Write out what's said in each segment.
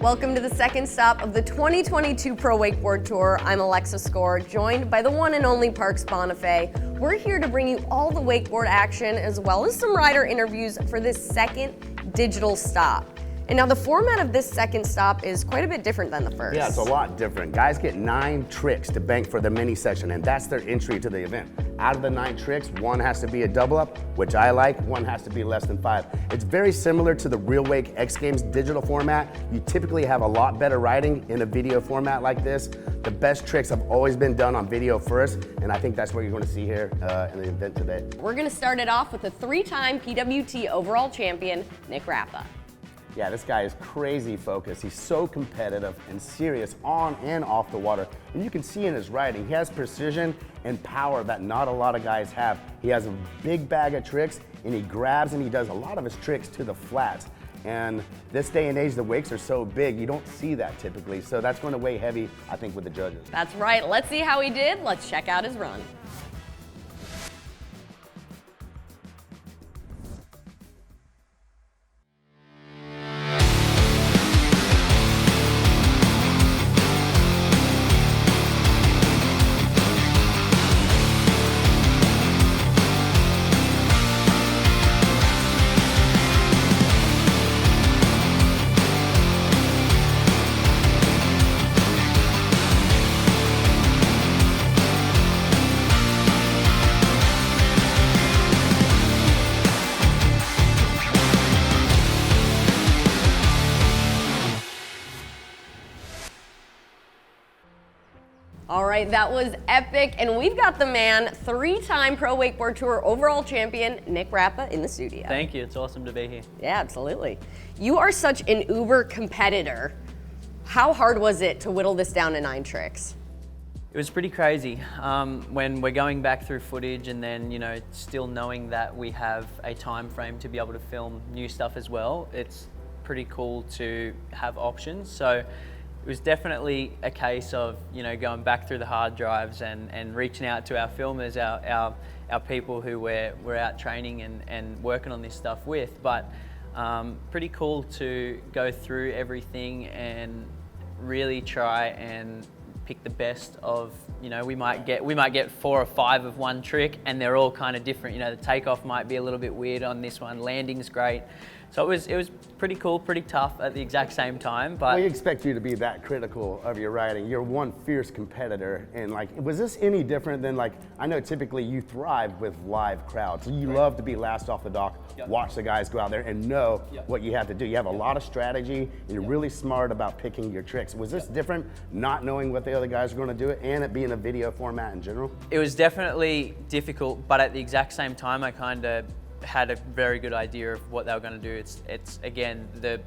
Welcome to the second stop of the 2022 Pro Wakeboard Tour. I'm Alexa Score, joined by the one and only Parks Bonifay. We're here to bring you all the wakeboard action as well as some rider interviews for this second digital stop. And now the format of this second stop is quite a bit different than the first. Yeah, it's a lot different. Guys get 9 tricks to bank for the mini session, and that's their entry to the event. Out of the 9 tricks, 1 has to be a double up, which I like, 1 has to be less than 5. It's very similar to the Real Wake X Games digital format. You typically have a lot better riding in a video format like this. The best tricks have always been done on video first, and I think that's what you're going to see here in the event today. We're going to start it off with the 3-time PWT overall champion, Nic Rapa. Yeah, this guy is crazy focused. He's so competitive and serious on and off the water. And you can see in his riding, he has precision and power that not a lot of guys have. He has a big bag of tricks, and he grabs and he does a lot of his tricks to the flats. And this day and age, the wakes are so big, you don't see that typically. So that's going to weigh heavy, I think, with the judges. That's right. Let's see how he did. Let's check out his run. All right, that was epic, and we've got the man, 3-time Pro Wakeboard Tour overall champion, Nic Rapa, in the studio. Thank you, it's awesome to be here. Yeah, absolutely. You are such an uber competitor. How hard was it to whittle this down to 9 tricks? It was pretty crazy. When we're going back through footage and then, you know, still knowing that we have a time frame to be able to film new stuff as well, it's pretty cool to have options. So it was definitely a case of, you know, going back through the hard drives and reaching out to our filmers, our people who we're out training and working on this stuff with. But pretty cool to go through everything and really try and pick the best of, you know, we might get 4 or 5 of one trick and they're all kind of different. You know, the takeoff might be a little bit weird on this one, landing's great. So it was pretty cool, pretty tough at the exact same time. But we expect you to be that critical of your riding. You're one fierce competitor, and like, was this any different than, like, I know typically you thrive with live crowds. You love to be last off the dock, watch the guys go out there and know what you have to do. You have a lot of strategy, and you're really smart about picking your tricks. Was this different, not knowing what the other guys are going to do it, and it being a video format in general? It was definitely difficult, but at the exact same time, I kind of had a very good idea of what they were going to do. It's again, the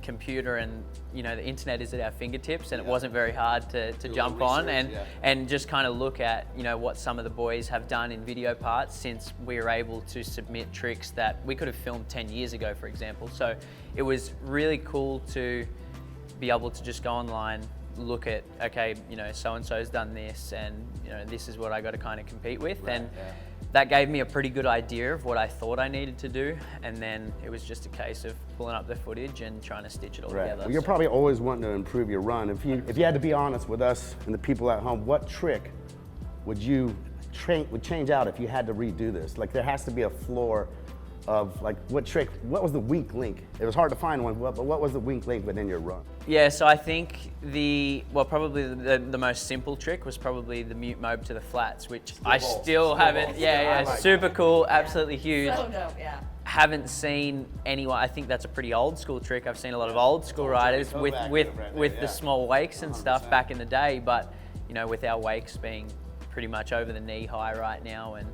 computer and, you know, the internet is at our fingertips, and it wasn't very hard to jump on and just kind of look at, you know, what some of the boys have done in video parts, since we were able to submit tricks that we could have filmed 10 years ago, for example. So it was really cool to be able to just go online, look at, okay, you know, so-and-so's done this, and, you know, this is what I got to kind of compete with. That gave me a pretty good idea of what I thought I needed to do, and then it was just a case of pulling up the footage and trying to stitch it all together. Well, you're probably always wanting to improve your run. If you had to be honest with us and the people at home, what trick would change out if you had to redo this? Like, there has to be a floor of, like, what was the weak link? It was hard to find one, but what was the weak link within your run? Yeah, so I think probably the most simple trick was probably the mute mob to the flats, which I still haven't, super cool, absolutely huge. So dope, yeah. Haven't seen anyone, I think that's a pretty old school trick. I've seen a lot of old school riders with the small wakes and stuff back in the day, but, you know, with our wakes being pretty much over the knee high right now and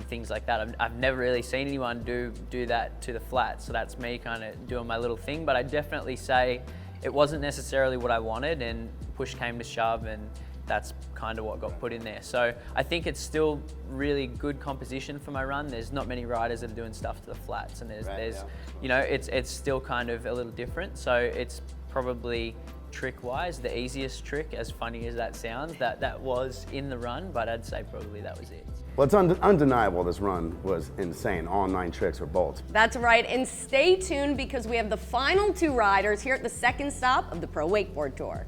things like that, I've never really seen anyone do that to the flat. So that's me kind of doing my little thing, but I definitely say it wasn't necessarily what I wanted, and push came to shove, and that's kind of what got put in there. So I think it's still really good composition for my run. There's not many riders that are doing stuff to the flats, and there's you know, it's still kind of a little different. So it's probably trick-wise, the easiest trick, as funny as that sounds, that was in the run, but I'd say probably that was it. Well, it's undeniable this run was insane. All 9 tricks were bolts. That's right, and stay tuned because we have the final 2 riders here at the second stop of the Pro Wakeboard Tour.